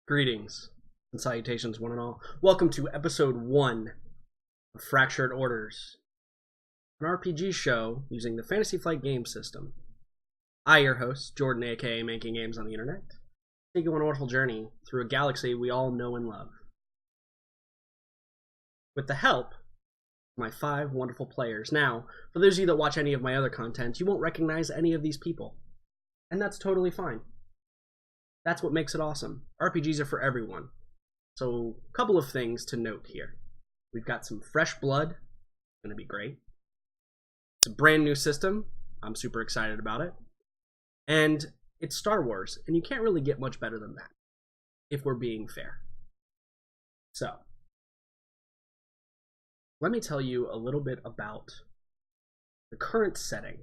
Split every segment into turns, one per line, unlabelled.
Greetings and salutations, one and all. Welcome to episode 1 of Fractured Orders, an RPG show using the Fantasy Flight game system. I, your host, Jordan, aka Making Games on the Internet, take you on a wonderful journey through a galaxy we all know and love. With the help of my 5 wonderful players. Now, for those of you that watch any of my other content, you won't recognize any of these people, and that's totally fine. That's what makes it awesome. RPGs are for everyone. So, a couple of things to note here. We've got some fresh blood. It's going to be great. It's a brand new system. I'm super excited about it. And it's Star Wars, and you can't really get much better than that, if we're being fair. So, let me tell you a little bit about the current setting.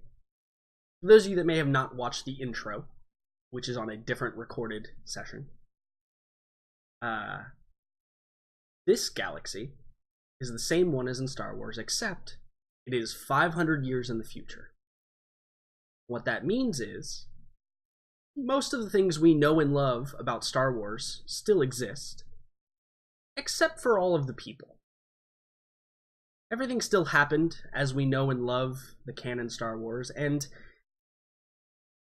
For those of you that may have not watched the intro, which is on a different recorded session. This galaxy is the same one as in Star Wars, except it is 500 years in the future. What that means is, most of the things we know and love about Star Wars still exist, except for all of the people. Everything still happened as we know and love the canon Star Wars, and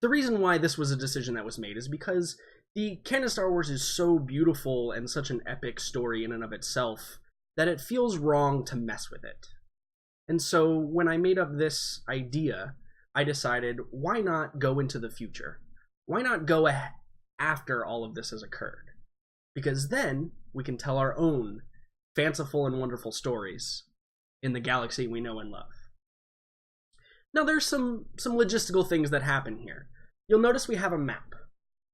the reason why this was a decision that was made is because the canon Star Wars is so beautiful and such an epic story in and of itself that it feels wrong to mess with it. And so when I made up this idea, I decided, why not go into the future? Why not go after all of this has occurred? Because then we can tell our own fanciful and wonderful stories in the galaxy we know and love. Now, there's some logistical things that happen here. You'll notice we have a map.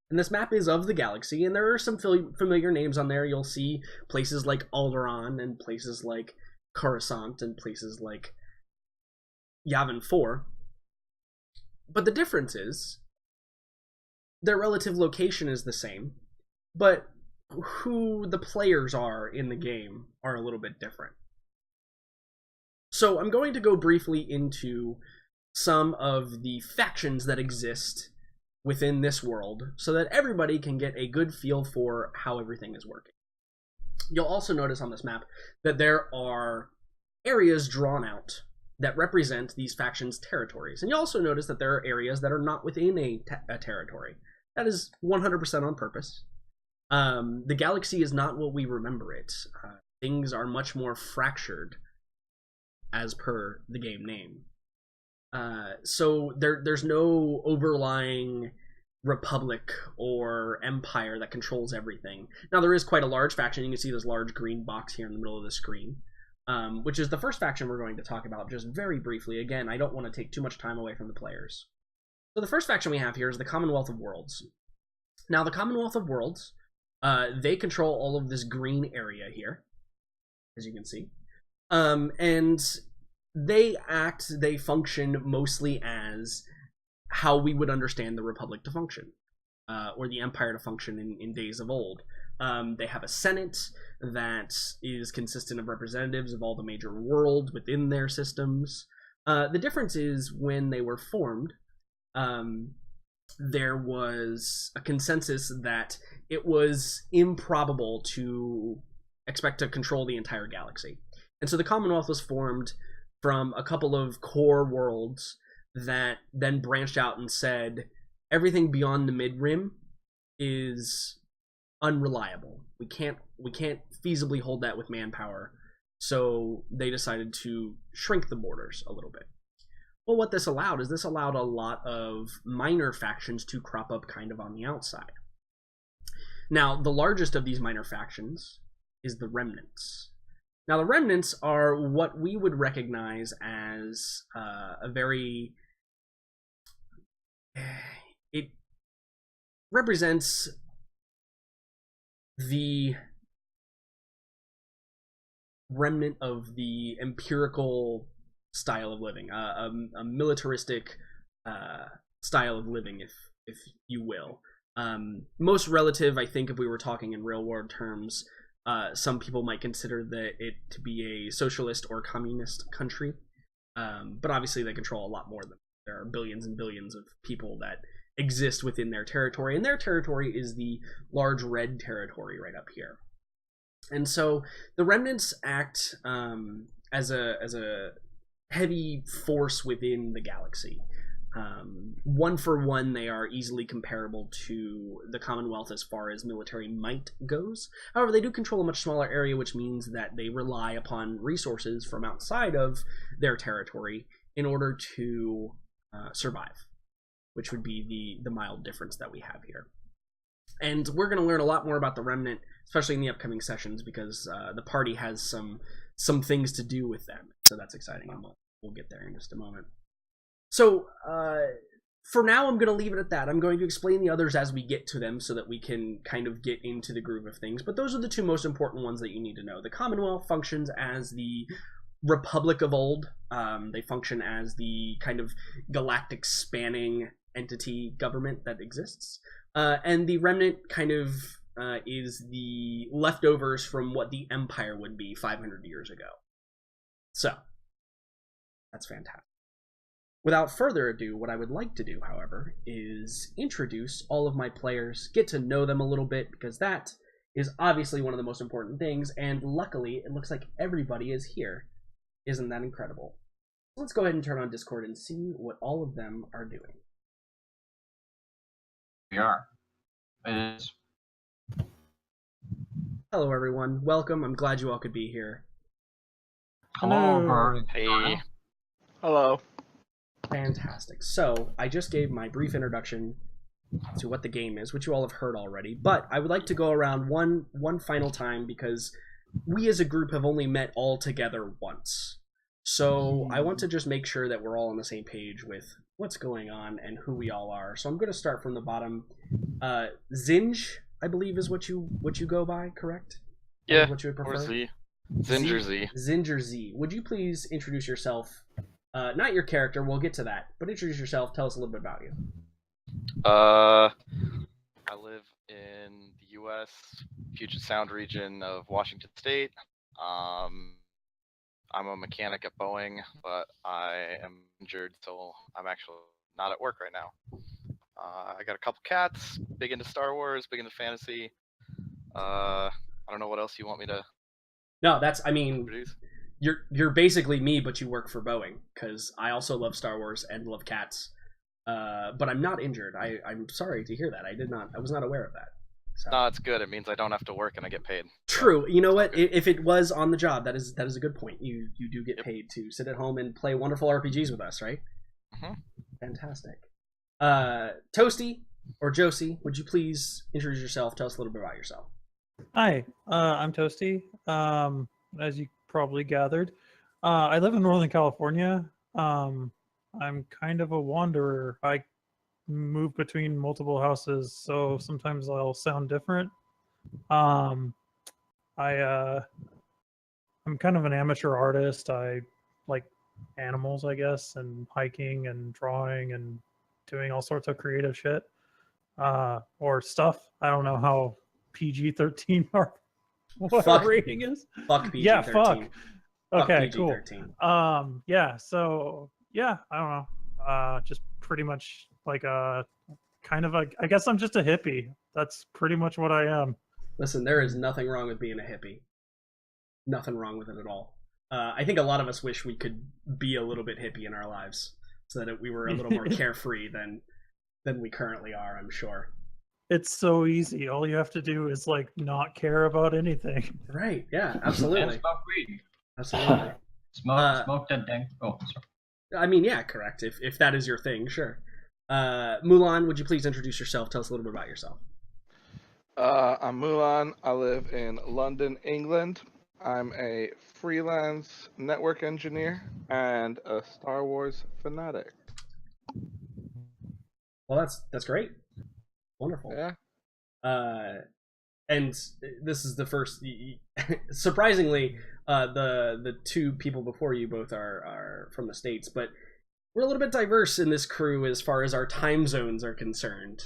And this map is of the galaxy, and there are some familiar names on there. You'll see places like Alderaan, and places like Coruscant, and places like Yavin 4. But the difference is, their relative location is the same, but who the players are in the game are a little bit different. So I'm going to go briefly into some of the factions that exist within this world so that everybody can get a good feel for how everything is working. You'll also notice on this map that there are areas drawn out that represent these factions' territories. And you'll also notice that there are areas that are not within a territory. That is 100% on purpose. The galaxy is not what we remember it. Things are much more fractured as per the game name. So there's no overlying republic or empire that controls everything. Now, there is quite a large faction. You can see this large green box here in the middle of the screen, which is the first faction we're going to talk about just very briefly. Again, I don't want to take too much time away from the players. So the first faction we have here is the Commonwealth of Worlds. Now, the Commonwealth of Worlds, they control all of this green area here, as you can see. And they function mostly as how we would understand the Republic to function, or the Empire to function in days of old. They have a Senate that is consistent of representatives of all the major worlds within their systems. The difference is when they were formed, there was a consensus that it was improbable to expect to control the entire galaxy. And so the Commonwealth was formed from a couple of core worlds that then branched out and said, everything beyond the mid-rim is unreliable. We can't feasibly hold that with manpower. So they decided to shrink the borders a little bit. Well, what this allowed is a lot of minor factions to crop up kind of on the outside. Now, the largest of these minor factions is the Remnants. Now, the Remnants are what we would recognize as it represents the remnant of the empirical style of living, a militaristic style of living, if you will. Most relative, I think, if we were talking in real world terms, some people might consider it to be a socialist or communist country, but obviously they control a lot more than there are billions and billions of people that exist within their territory, and their territory is the large red territory right up here. And so the remnants act as a heavy force within the galaxy. One for one, they are easily comparable to the Commonwealth as far as military might goes. However, they do control a much smaller area, which means that they rely upon resources from outside of their territory in order to survive, which would be the mild difference that we have here. And we're going to learn a lot more about the Remnant, especially in the upcoming sessions, because the party has some things to do with them. So that's exciting, and we'll get there in just a moment. So, for now, I'm going to leave it at that. I'm going to explain the others as we get to them so that we can kind of get into the groove of things. But those are the two most important ones that you need to know. The Commonwealth functions as the Republic of old. They function as the kind of galactic spanning entity government that exists. And the Remnant kind of is the leftovers from what the Empire would be 500 years ago. So, that's fantastic. Without further ado, what I would like to do, however, is introduce all of my players, get to know them a little bit, because that is obviously one of the most important things, and luckily, it looks like everybody is here. Isn't that incredible? So let's go ahead and turn on Discord and see what all of them are doing.
We are. It is.
Hello, everyone. Welcome. I'm glad you all could be here.
Hello.
Hey.
Hello.
Fantastic. So, I just gave my brief introduction to what the game is, which you all have heard already, but I would like to go around one final time because we as a group have only met all together once. So, I want to just make sure that we're all on the same page with what's going on and who we all are. So, I'm going to start from the bottom. Zinj, I believe, is what you go by, correct?
Yeah,
what you would prefer?
or Z. Zinger Z.
Zinger Z. Would you please introduce yourself? Not your character, we'll get to that, but introduce yourself, tell us a little bit about you.
I live in the U.S., Puget Sound region of Washington State. I'm a mechanic at Boeing, but I am injured, so I'm actually not at work right now. I got a couple cats, big into Star Wars, big into fantasy. I don't know what else you want me to
No, I mean,
produce.
You're basically me, but you work for Boeing, because I also love Star Wars and love cats. But I'm not injured. I'm sorry to hear that. I was not aware of that. So.
No, it's good. It means I don't have to work and I get paid.
True. You know what? If it was on the job, that is a good point. You do get paid to sit at home and play wonderful RPGs with us, right?
Mm-hmm.
Fantastic. Toasty or Josie, would you please introduce yourself? Tell us a little bit about yourself.
Hi, I'm Toasty. As you probably gathered, I live in Northern California. I'm kind of a wanderer. I move between multiple houses, so sometimes I'll sound different. I'm kind of an amateur artist. I like animals, I guess, and hiking and drawing and doing all sorts of creative shit or stuff. I don't know how PG-13 or what our rating is.
Fuck PG-13.
Yeah, fuck. Okay,
fuck
cool. Yeah, so yeah, I don't know. Just pretty much like a kind of a, I guess I'm just a hippie. That's pretty much what I am.
Listen, there is nothing wrong with being a hippie. Nothing wrong with it at all. I think a lot of us wish we could be a little bit hippie in our lives, so that we were a little more carefree than we currently are, I'm sure.
It's so easy. All you have to do is like not care about anything.
Right, yeah, absolutely.
And smoke weed.
Absolutely.
Smoke that thing. Oh, sorry.
I mean, yeah, correct. If that is your thing, sure. Mulan, would you please introduce yourself? Tell us a little bit about yourself.
I'm Mulan. I live in London, England. I'm a freelance network engineer and a Star Wars fanatic.
Well, that's great. Wonderful.
Yeah.
And this is the first. Surprisingly, the two people before you both are from the States, but we're a little bit diverse in this crew as far as our time zones are concerned.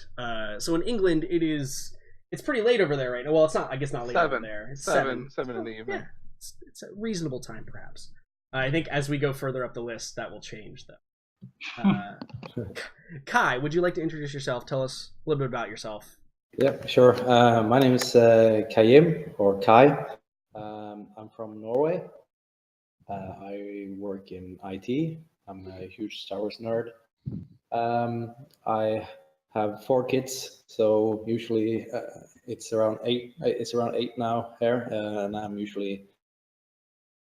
So in England, it's pretty late over there right now. Well, it's not. I guess not late over there. It's seven
in the evening.
Yeah, it's a reasonable time, perhaps. I think as we go further up the list, that will change, though. Kai, would you like to introduce yourself? Tell us a little bit about yourself.
Yeah, sure. My name is Kayim, or Kai. I'm from Norway. I work in IT. I'm a huge Star Wars nerd. I have 4 kids, so usually it's around 8. It's around 8 now here, and I'm usually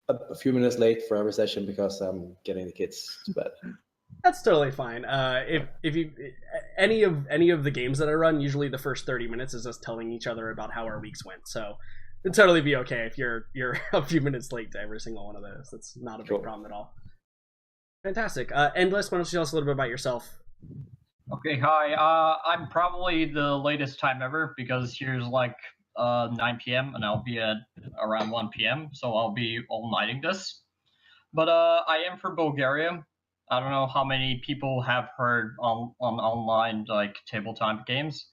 a few minutes late for every session because I'm getting the kids to bed.
That's totally fine. If you any of the games that I run, usually the first 30 minutes is us telling each other about how our weeks went. So it'd totally be okay if you're a few minutes late to every single one of those. That's not a big problem at all. Fantastic. Endless, why don't you tell us a little bit about yourself?
Okay, hi. I'm probably the latest time ever because here's like 9 p.m. and I'll be at around 1 p.m. So I'll be all-nighting this. But I am from Bulgaria. I don't know how many people have heard on online like tabletop games.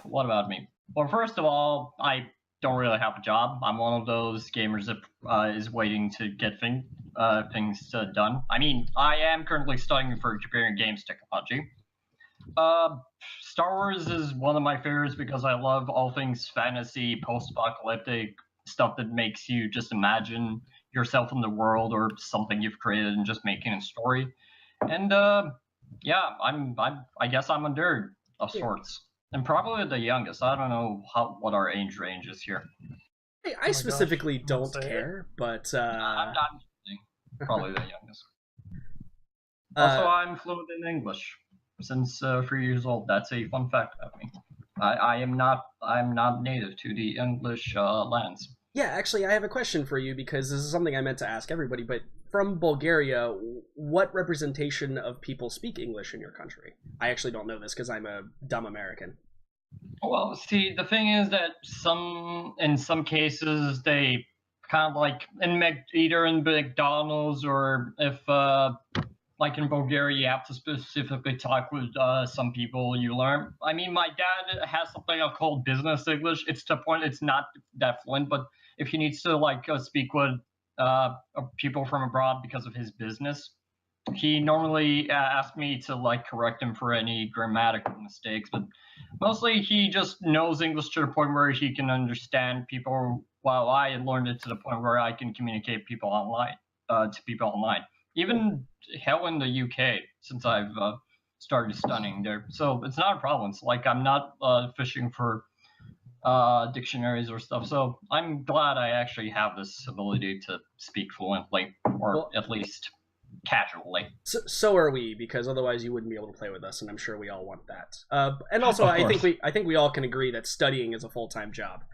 What about me? Well, first of all, I don't really have a job. I'm one of those gamers that is waiting to get things done. I mean, I am currently studying for a degree in games technology. Star Wars is one of my favorites because I love all things fantasy, post-apocalyptic stuff that makes you just imagine yourself in the world or something you've created and just making a story. And yeah, I guess I'm a nerd of sorts. And probably the youngest. I don't know what our age range is here.
Hey, I specifically don't care, but
I'm not probably the youngest. Also, I'm fluent in English since 3 years old. That's a fun fact about me. I'm not native to the English lands.
Yeah, actually, I have a question for you because this is something I meant to ask everybody. But from Bulgaria, what representation of people speak English in your country? I actually don't know this because I'm a dumb American.
Well, see, the thing is that in some cases they kind of like either in McDonald's or if like in Bulgaria you have to specifically talk with some people you learn. I mean, my dad has something called business English. It's to the point it's not that fluent, but if he needs to like speak with people from abroad because of his business, he normally asks me to like correct him for any grammatical mistakes, but mostly he just knows English to the point where he can understand people, while I learned it to the point where I can communicate people online to people online. Even hell in the UK, since I've started studying there, so it's not a problem. It's like I'm not fishing for dictionaries or stuff. So I'm glad I actually have this ability to speak fluently, or at least casually.
So are we, because otherwise you wouldn't be able to play with us, and I'm sure we all want that. And also, I think we all can agree that studying is a full-time job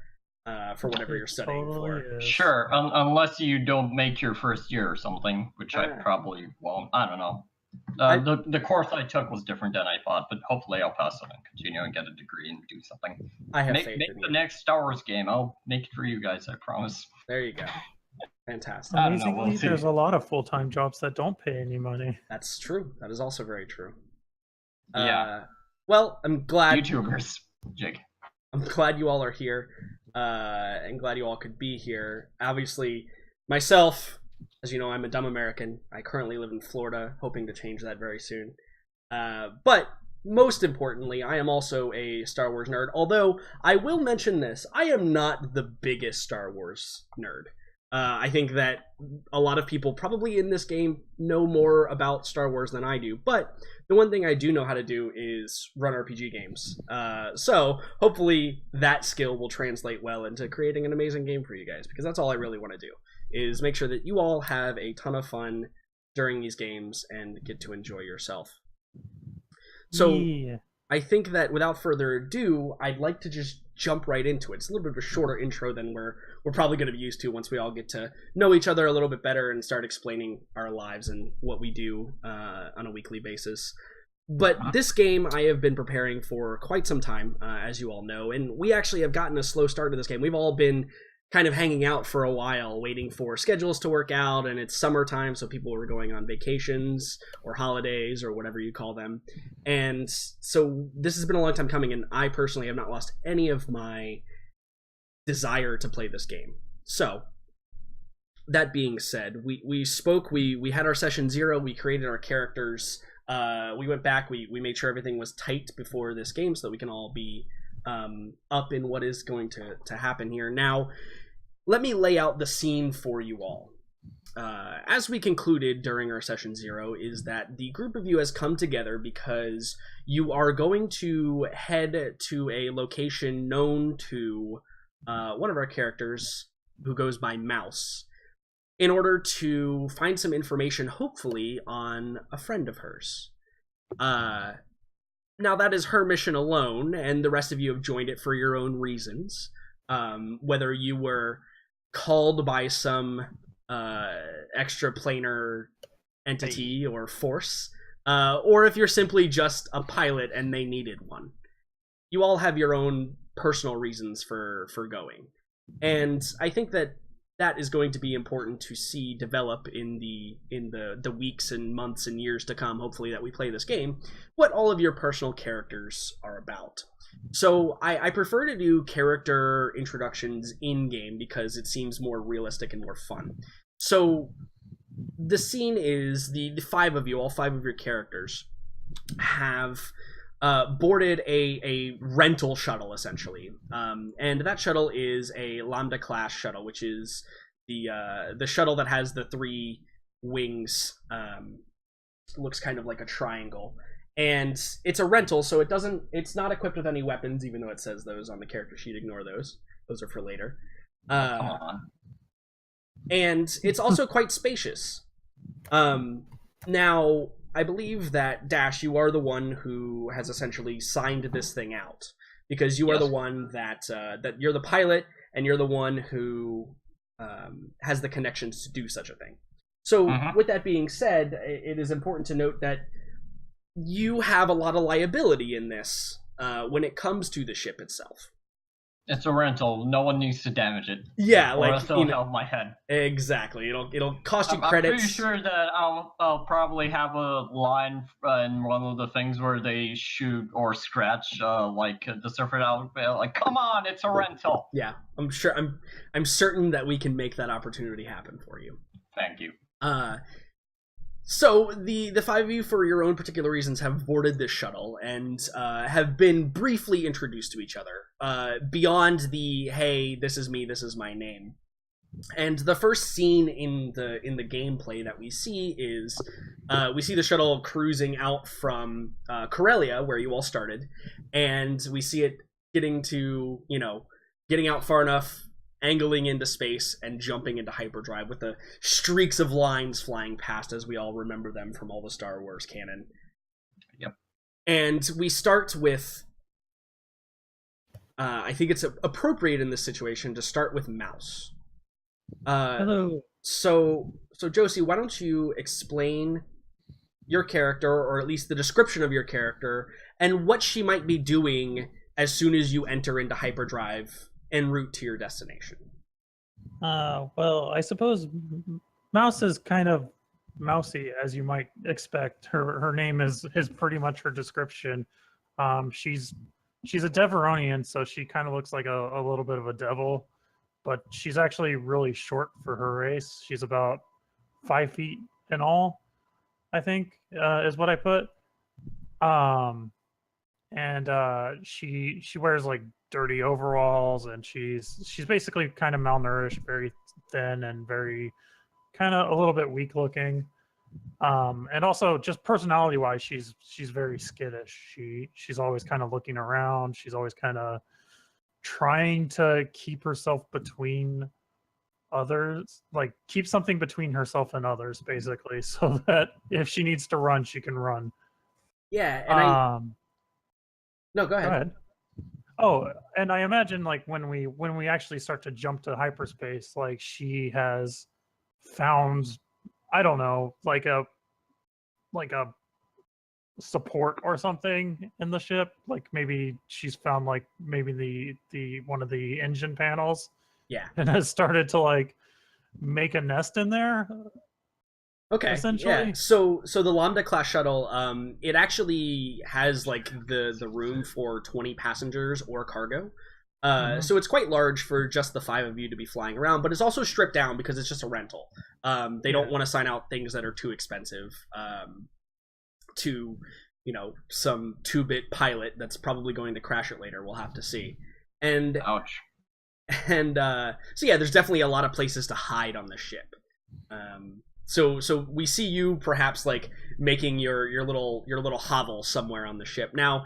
for whatever you're studying for.
Is.
Sure, unless you don't make your first year or something, which I probably won't. I don't know. The course I took was different than I thought, but hopefully I'll pass it and continue and get a degree and do something.
I have
faith
in
the
you.
Next Star Wars game. I'll make it for you guys, I promise.
There you go. Fantastic.
Amazingly, there's a lot of full-time jobs that don't pay any money.
That's true. That is also very true.
Yeah.
Well, I'm glad
YouTubers, Jake.
I'm glad you all are here, and glad you all could be here. Obviously, myself, as you know, I'm a dumb American. I currently live in Florida, hoping to change that very soon. But most importantly, I am also a Star Wars nerd. Although I will mention this, I am not the biggest Star Wars nerd. I think that a lot of people probably in this game know more about Star Wars than I do, but the one thing I do know how to do is run RPG games. So hopefully that skill will translate well into creating an amazing game for you guys, because that's all I really want to do, is make sure that you all have a ton of fun during these games and get to enjoy yourself. So yeah. I think that without further ado, I'd like to just jump right into it. It's a little bit of a shorter intro than we're probably going to be used to once we all get to know each other a little bit better and start explaining our lives and what we do on a weekly basis. But this game I have been preparing for quite some time, as you all know, and we actually have gotten a slow start to this game. We've all been kind of hanging out for a while, waiting for schedules to work out, and it's summertime, so people were going on vacations or holidays or whatever you call them. And so this has been a long time coming, and I personally have not lost any of my desire to play this game. So that being said, we spoke, we had our session 0, we created our characters, we went back, we made sure everything was tight before this game so that we can all be up in what is going to happen here. Now, let me lay out the scene for you all. As we concluded during our session 0, is that the group of you has come together because you are going to head to a location known to one of our characters who goes by Mouse, in order to find some information, hopefully, on a friend of hers. Now, that is her mission alone, and the rest of you have joined it for your own reasons. Whether you were called by some extraplanar entity or force, or if you're simply just a pilot and they needed one. You all have your own personal reasons for going. And I think that is going to be important to see develop in the weeks and months and years to come, hopefully, that we play this game, what all of your personal characters are about. So I prefer to do character introductions in-game because it seems more realistic and more fun. So the scene is the 5 of you, all 5 of your characters, have boarded a rental shuttle, essentially. And that shuttle is a Lambda class shuttle, which is the shuttle that has the 3 wings. Looks kind of like a triangle. And it's a rental, so it's not equipped with any weapons, even though it says those on the character sheet. Ignore those. Those are for later.
Come on.
And it's also quite spacious. Now, I believe that, Dash, you are the one who has essentially signed this thing out, because you are the one that you're the pilot, and you're the one who has the connections to do such a thing. So, with that being said, it is important to note that you have a lot of liability in this when it comes to the ship itself.
It's a rental. No one needs to damage it.
Yeah,
or else it'll help my head.
Exactly. It'll cost you
I'm
credits.
pretty sure that I'll probably have a line in one of the things where they shoot or scratch the surfer out, like, come on, it's a rental.
Yeah, I'm sure. I'm certain that we can make that opportunity happen for you.
Thank you.
So the 5 of you, for your own particular reasons, have boarded this shuttle and have been briefly introduced to each other. Beyond the hey, this is me, this is my name. And the first scene in the gameplay that we see is we see the shuttle cruising out from Corellia, where you all started, and we see it getting out far enough, angling into space, and jumping into hyperdrive with the streaks of lines flying past as we all remember them from all the Star Wars canon.
Yep. And
we start with, I think it's appropriate in this situation to start with Mouse.
Hello.
So Josie, why don't you explain your character, or at least the description of your character, and what she might be doing as soon as you enter into hyperdrive en route to your destination.
Well, I suppose Mouse is kind of mousy, as you might expect. Her name is pretty much her description. She's a Deveronian, so she kind of looks like a little bit of a devil, but she's actually really short for her race. She's about 5 feet in all, I think, is what I put. And she wears like dirty overalls, and she's basically kind of malnourished, very thin, and very kind of a little bit weak looking. And also just personality wise, she's very skittish. She's always kind of looking around. She's always kind of trying to keep herself between others, like keep something between herself and others, basically, so that if she needs to run, she can run.
Yeah, and no, go ahead.
Go ahead. Oh, and I imagine like when we actually start to jump to hyperspace, like she has found, I don't know, like a support or something in the ship. Like maybe she's found like maybe the one of the engine panels.
Yeah.
And has started to like make a nest in there.
Okay.
Essentially.
Yeah. So the Lambda class shuttle, it actually has like the room for 20 passengers or cargo. So it's quite large for just the 5 of you to be flying around, but it's also stripped down because it's just a rental. They don't want to sign out things that are too expensive to, some 2-bit pilot that's probably going to crash it later. We'll have to see. And
Ouch.
And so yeah, there's definitely a lot of places to hide on the ship. So we see you perhaps like making your little hovel somewhere on the ship. Now,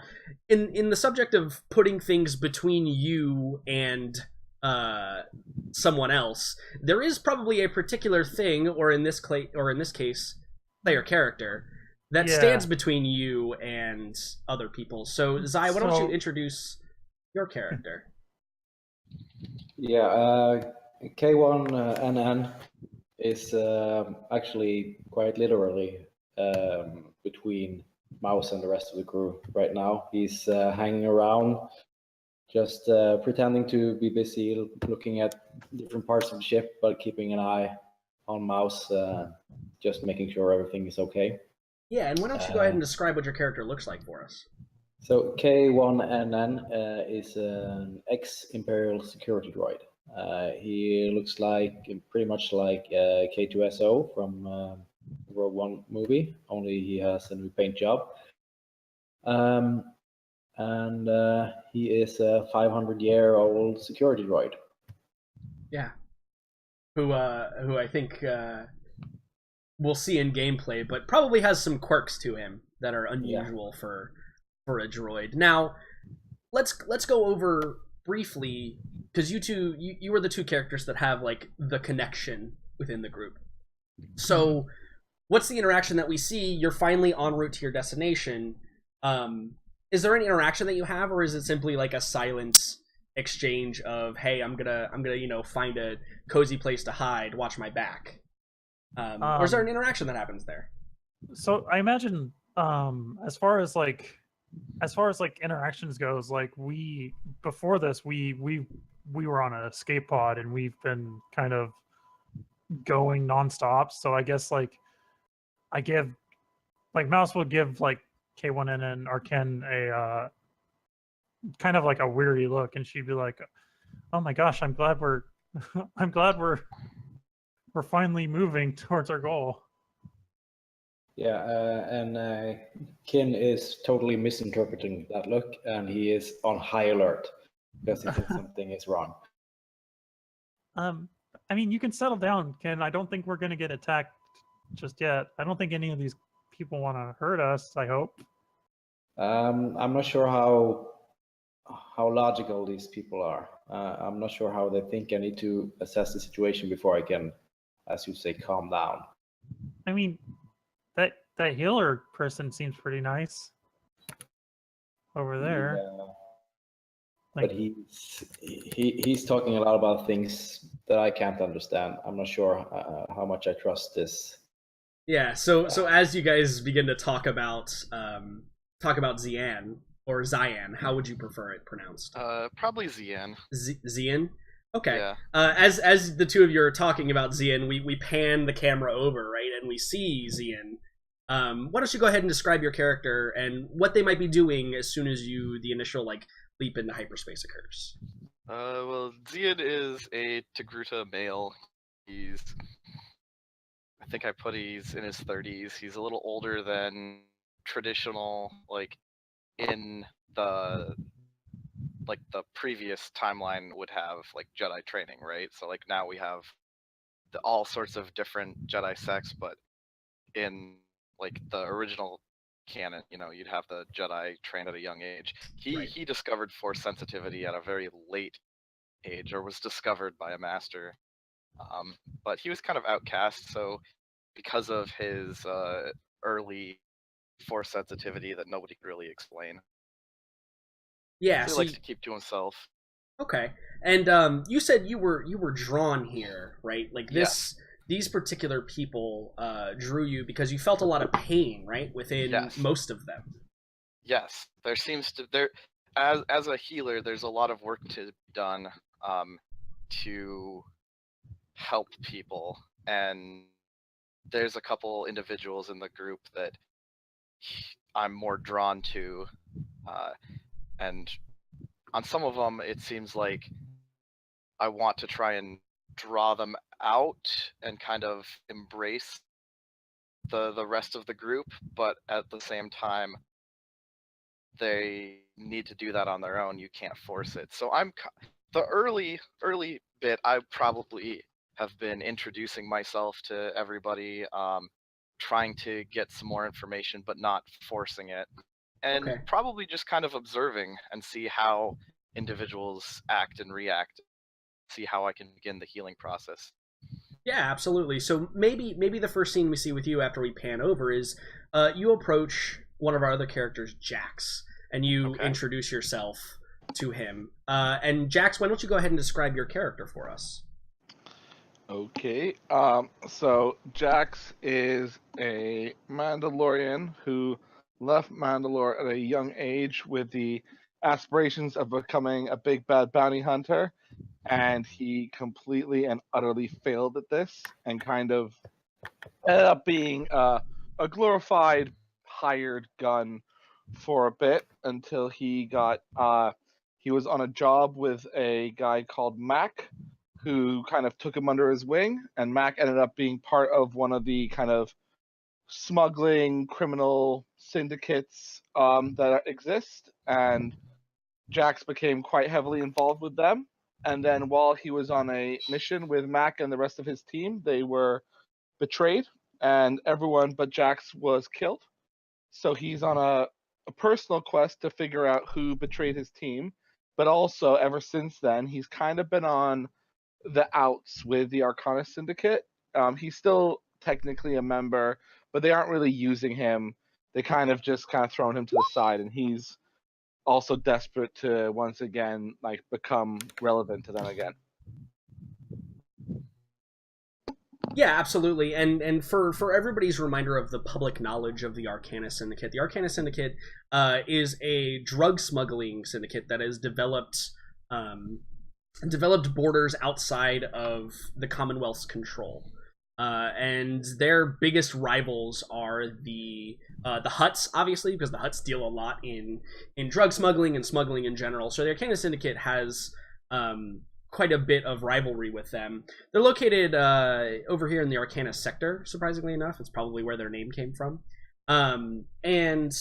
in the subject of putting things between you and someone else, there is probably a particular thing, or in this case, player character, that stands between you and other people. So Zai, why don't you introduce your character?
Yeah, K1NN is actually quite literally between Mouse and the rest of the crew right now. He's hanging around, just pretending to be busy looking at different parts of the ship, but keeping an eye on Mouse, just making sure everything is okay.
Yeah, and why don't you go ahead and describe what your character looks like for us?
So K1NN is an ex-Imperial security droid. He looks pretty much like K2SO from Rogue One movie, only he has a new paint job. And he is a 500-year-old security droid.
Yeah, who I think we'll see in gameplay, but probably has some quirks to him that are unusual for a droid. Now, let's go over briefly, because you were the two characters that have like the connection within the group. So, what's the interaction that we see? You're finally en route to your destination. Is there any interaction that you have, or is it simply like a silent exchange of, hey, I'm gonna find a cozy place to hide, watch my back? Or is there an interaction that happens there?
So I imagine as far as interactions goes, like before this we were on an escape pod and we've been kind of going nonstop. So I guess like Mouse will give like K1N or Ken a kind of like a weary look, and she'd be like, "Oh my gosh, I'm glad we're we're finally moving towards our goal."
Yeah, and Kin is totally misinterpreting that look, and he is on high alert because he thinks something is wrong.
I mean, you can settle down, Ken. I don't think we're going to get attacked just yet. I don't think any of these people want to hurt us, I hope.
I'm not sure how logical these people are. I'm not sure how they think. I need to assess the situation before I can, as you say, calm down.
I mean, that healer person seems pretty nice over there.
Yeah. But he's talking a lot about things that I can't understand. I'm not sure how much I trust this.
Yeah. So as you guys begin to talk about Zian or Zian, how would you prefer it pronounced?
Probably Zian.
Zian. Okay.
Yeah.
As the two of you are talking about Zian, we pan the camera over, right, and we see Zian. Why don't you go ahead and describe your character and what they might be doing as soon as the initial leap into hyperspace occurs?
Well, Zian is a Togruta male. I think he's in his 30s. He's a little older than traditional, in the previous timeline would have Jedi training, right? So now we have all sorts of different Jedi sects, but in the original canon, you'd have the Jedi trained at a young age. He discovered Force sensitivity at a very late age, or was discovered by a master. But he was kind of outcast, so because of his early Force sensitivity that nobody could really explain.
Yeah,
so he likes to keep to himself.
Okay, and you said you were drawn here, right?
Yes.
These particular people drew you because you felt a lot of pain, right, within most of them.
Yes, there seems to as a healer, there's a lot of work to be done to help people, and there's a couple individuals in the group that I'm more drawn to, and on some of them, it seems like I want to try and draw them out and kind of embrace the rest of the group, but at the same time, they need to do that on their own. You can't force it. So the early bit, I probably have been introducing myself to everybody, trying to get some more information, but not forcing it, and
Okay.
probably just kind of observing and see how individuals act and react, see how I can begin the healing process.
Yeah, absolutely. So maybe the first scene we see with you after we pan over is you approach one of our other characters, Jax, and you
Okay.
introduce yourself to him. And Jax, why don't you go ahead and describe your character for us?
Okay. So Jax is a Mandalorian who left Mandalore at a young age with the aspirations of becoming a big bad bounty hunter, and he completely and utterly failed at this and kind of ended up being a glorified hired gun for a bit until he was on a job with a guy called Mac, who kind of took him under his wing, and Mac ended up being part of one of the kind of smuggling criminal syndicates that exist, and Jax became quite heavily involved with them. And then while he was on a mission with Mac and the rest of his team, they were betrayed, and everyone but Jax was killed. So he's on a personal quest to figure out who betrayed his team. But also, ever since then, he's kind of been on the outs with the Arcana Syndicate. He's still technically a member, but they aren't really using him. They kind of thrown him to the side, and he's also desperate to once again like become relevant to them again.
Yeah, absolutely. And for everybody's reminder of the public knowledge of the Arcana Syndicate, the Arcana Syndicate is a drug smuggling syndicate that has developed borders outside of the Commonwealth's control. And their biggest rivals are the Hutts, obviously, because the Hutts deal a lot in drug smuggling and smuggling in general. So the Arcana Syndicate has quite a bit of rivalry with them. They're located over here in the Arcana sector, surprisingly enough. It's probably where their name came from. And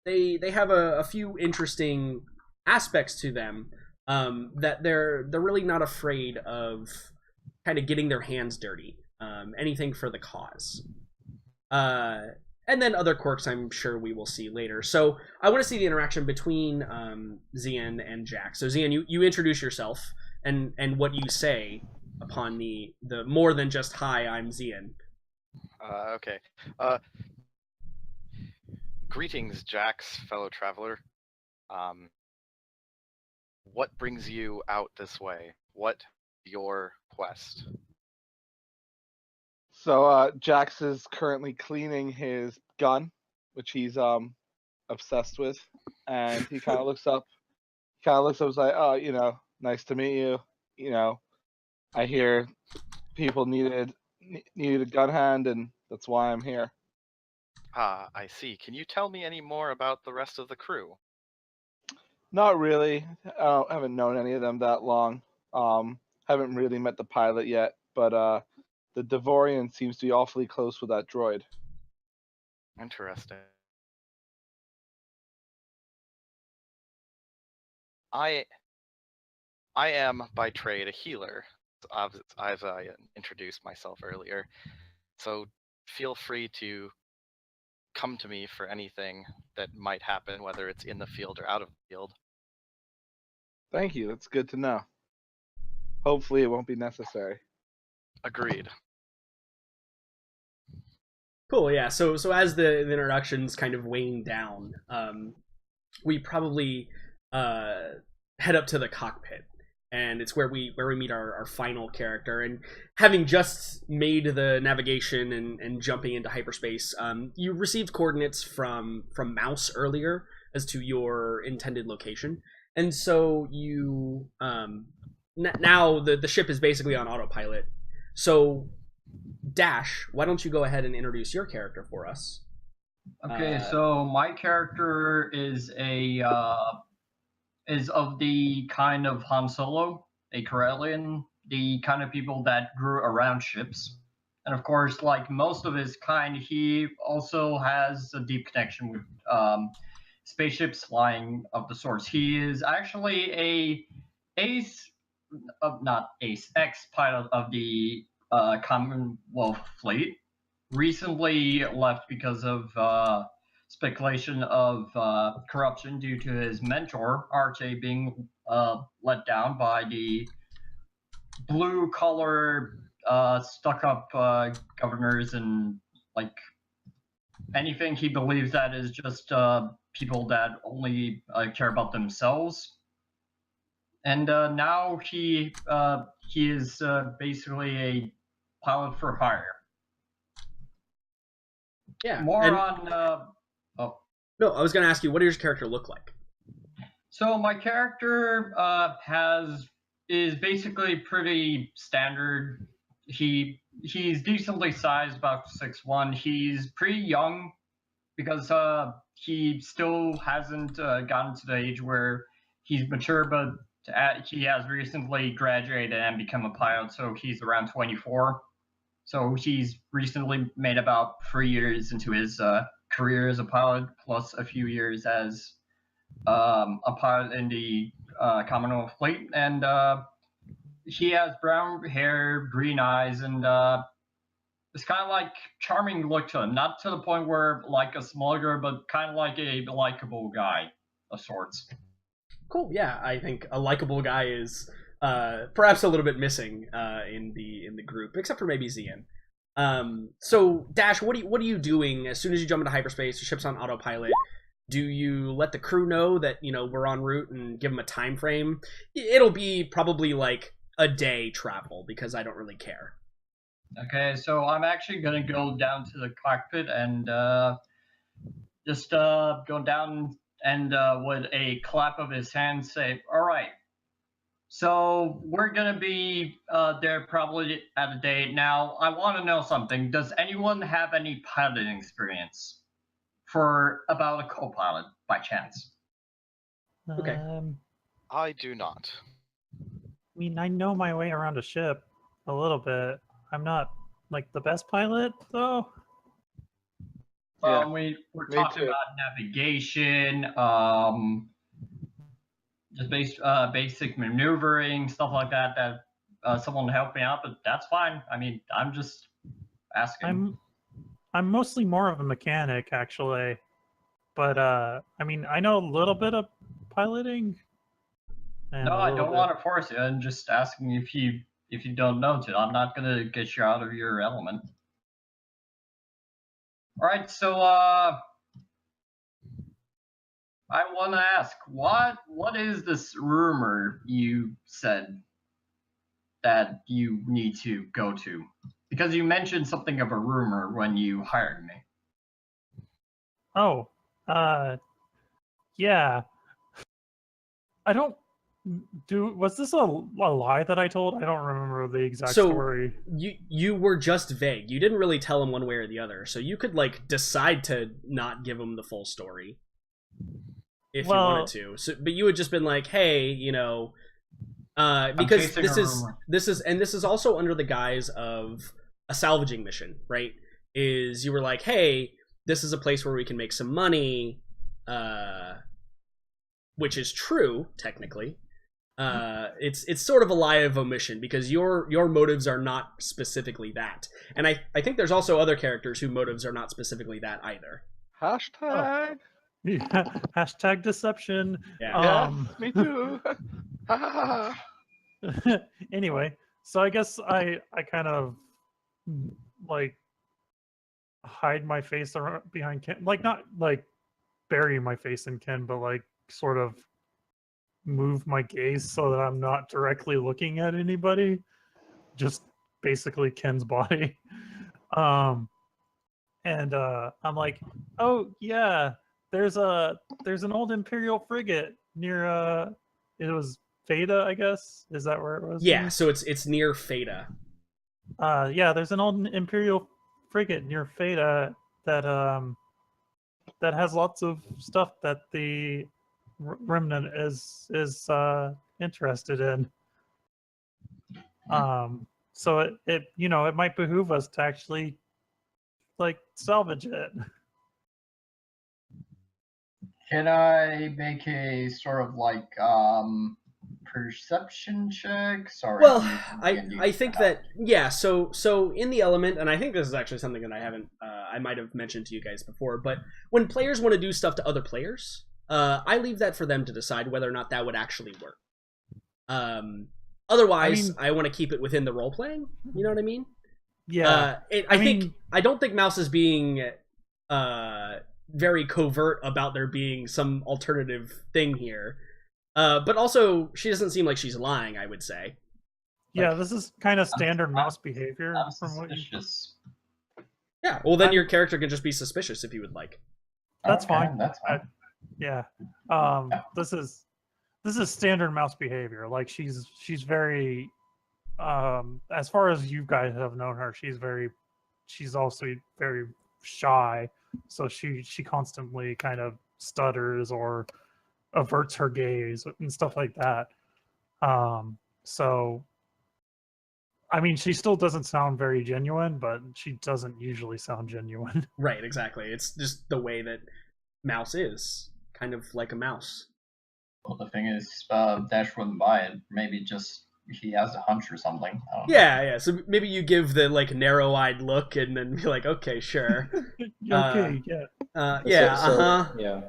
they have a few interesting aspects to them, that they're really not afraid of kind of getting their hands dirty. Anything for the cause. And then other quirks I'm sure we will see later. So I want to see the interaction between Zian and Jax. So Zian, you introduce yourself and what you say upon the more than just hi, I'm Zian.
Okay. Greetings, Jax, fellow traveler. What brings you out this way? What your quest?
So Jax is currently cleaning his gun, which he's obsessed with, and he kind of looks up. And is like, "Oh, nice to meet you. I hear people needed a gun hand, and that's why I'm here."
Ah, I see. Can you tell me any more about the rest of the crew?
Not really. I haven't known any of them that long. Haven't really met the pilot yet, but the Devorian seems to be awfully close with that droid.
Interesting. I am by trade a healer, as I introduced myself earlier. So feel free to come to me for anything that might happen, whether it's in the field or out of the field.
Thank you. That's good to know. Hopefully it won't be necessary.
Agreed.
Cool, yeah. So as the introductions kind of wane down, we probably head up to the cockpit, and it's where we meet our final character. And having just made the navigation and jumping into hyperspace, you received coordinates from Mouse earlier as to your intended location, and so you now the ship is basically on autopilot. So Dash, why don't you go ahead and introduce your character for us?
Okay, so my character is a is of the kind of Han Solo, a Corellian, the kind of people that grew around ships. And of course, like most of his kind, he also has a deep connection with spaceships flying of the sorts. He is actually a ace, not ace, ex-pilot of the Commonwealth Fleet. Recently left because of speculation of corruption due to his mentor, Arche, being let down by the blue-collar, stuck-up governors and, like, anything he believes that is just people that only care about themselves. And now he is basically a pilot for hire.
Yeah.
More
and-
on.
No, I was going to ask you, what does your character look like?
So my character is basically pretty standard. He's decently sized, about 6'1". He's pretty young because he still hasn't gotten to the age where he's mature, but he has recently graduated and become a pilot, so he's around 24. So he's recently made about 3 years into his career as a pilot, plus a few years as a pilot in the Commonwealth Fleet. And he has brown hair, green eyes, and it's kind of like charming look to him. Not to the point where like a smugger, but kind of like a likable guy of sorts.
Cool. Yeah, I think a likable guy is perhaps a little bit missing in the group, except for maybe Zian. So Dash, what are you doing as soon as you jump into hyperspace? Your ship's on autopilot. Do you let the crew know that we're en route and give them a time frame? It'll be probably like a day travel because I don't really care.
Okay, so I'm actually gonna go down to the cockpit and just go down and with a clap of his hand say, "All right. So we're gonna be there probably at a date. Now, I want to know something. Does anyone have any piloting experience for about a co-pilot by chance?"
Okay.
I do not.
I mean, I know my way around a ship a little bit. I'm not like the best pilot, though.
Yeah,
We're
me
talking
too.
about navigation, just basic maneuvering, stuff like that. That someone help me out, but that's fine. I mean, I'm just asking.
I'm mostly more of a mechanic, actually. But I mean, I know a little bit of piloting.
No, I don't want to force you. I'm just asking if you don't know to. I'm not gonna get you out of your element. All right, so I want to ask, what is this rumor you said that you need to go to? Because you mentioned something of a rumor when you hired me.
Oh, yeah. I don't was this a lie that I told? I don't remember the exact story.
You were just vague. You didn't really tell him one way or the other, so you could like decide to not give him the full story if you wanted to. So, but you had just been like, hey, because this is also under the guise of a salvaging mission, right? Is you were like, hey, this is a place where we can make some money, which is true technically. It's sort of a lie of omission because your motives are not specifically that, and I think there's also other characters whose motives are not specifically that either.
Hashtag.
Yeah, hashtag deception.
Yeah. Me too.
Anyway, so I guess I kind of like hide my face behind Ken, like not like bury my face in Ken, but like sort of move my gaze so that I'm not directly looking at anybody, just basically Ken's body. And I'm like, oh yeah, there's an old Imperial frigate near it was Theta, I guess. Is that where it was?
Yeah, so it's near Theta.
Yeah, there's an old Imperial frigate near Theta that has lots of stuff that the Remnant is interested in. So it it might behoove us to actually like salvage it.
Can I make a sort of like perception check? Sorry.
Well,
I'm using D&D
I think
for now.
that yeah. So in the element, and I think this is actually something that I haven't I might have mentioned to you guys before, but when players want to do stuff to other players, I leave that for them to decide whether or not that would actually work. Otherwise, I want to keep it within the role playing. You know what I mean?
Yeah.
I don't think Mouse is being very covert about there being some alternative thing here. But also, she doesn't seem like she's lying, I would say.
Yeah, this is kind of standard mouse behavior.
I'm
from what you...
suspicious.
Yeah, well, then your character can just be suspicious if you would like.
That's
Okay,
fine.
That's fine.
Yeah. This is standard mouse behavior. Like she's very as far as you guys have known her, she's also very shy. So she constantly kind of stutters or averts her gaze and stuff like that. So I mean, she still doesn't sound very genuine, but she doesn't usually sound genuine.
Right, exactly. It's just the way that Mouse is, kind of like a mouse.
Well, the thing is, Dash wouldn't buy it. Maybe just he has a hunch or something. I don't know.
Yeah. So maybe you give the like narrow-eyed look and then be like, okay, sure.
Okay, yeah.
Yeah.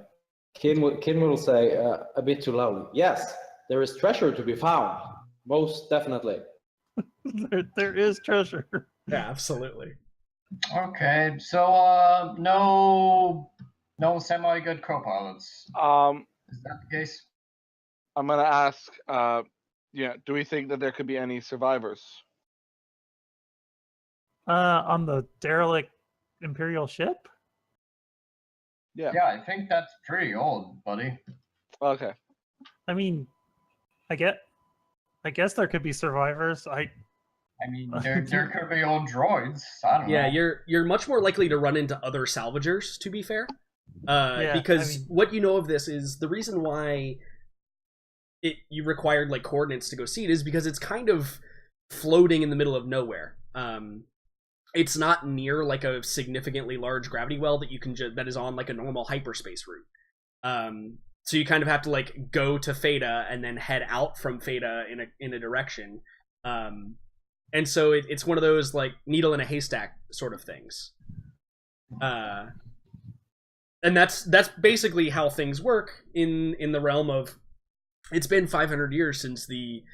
Kin will say a bit too loudly, yes, there is treasure to be found. Most definitely.
there is treasure.
Yeah, absolutely.
Okay, so no semi-good co-pilots. Is that the case?
I'm gonna ask. Do we think that there could be any survivors?
On the derelict Imperial ship?
Yeah.
Yeah, I think that's pretty old, buddy.
Okay.
I mean, I guess there could be survivors.
I mean, there could be old droids. I don't know.
Yeah, you're much more likely to run into other salvagers, to be fair. Because what you know of this is the reason why you required like coordinates to go see it is because it's kind of floating in the middle of nowhere. It's not near like a significantly large gravity well that you can that is on like a normal hyperspace route. So you kind of have to like go to Theta and then head out from Theta in a direction. And so it's one of those like needle in a haystack sort of things. And that's basically how things work in the realm of. It's been 500 years since the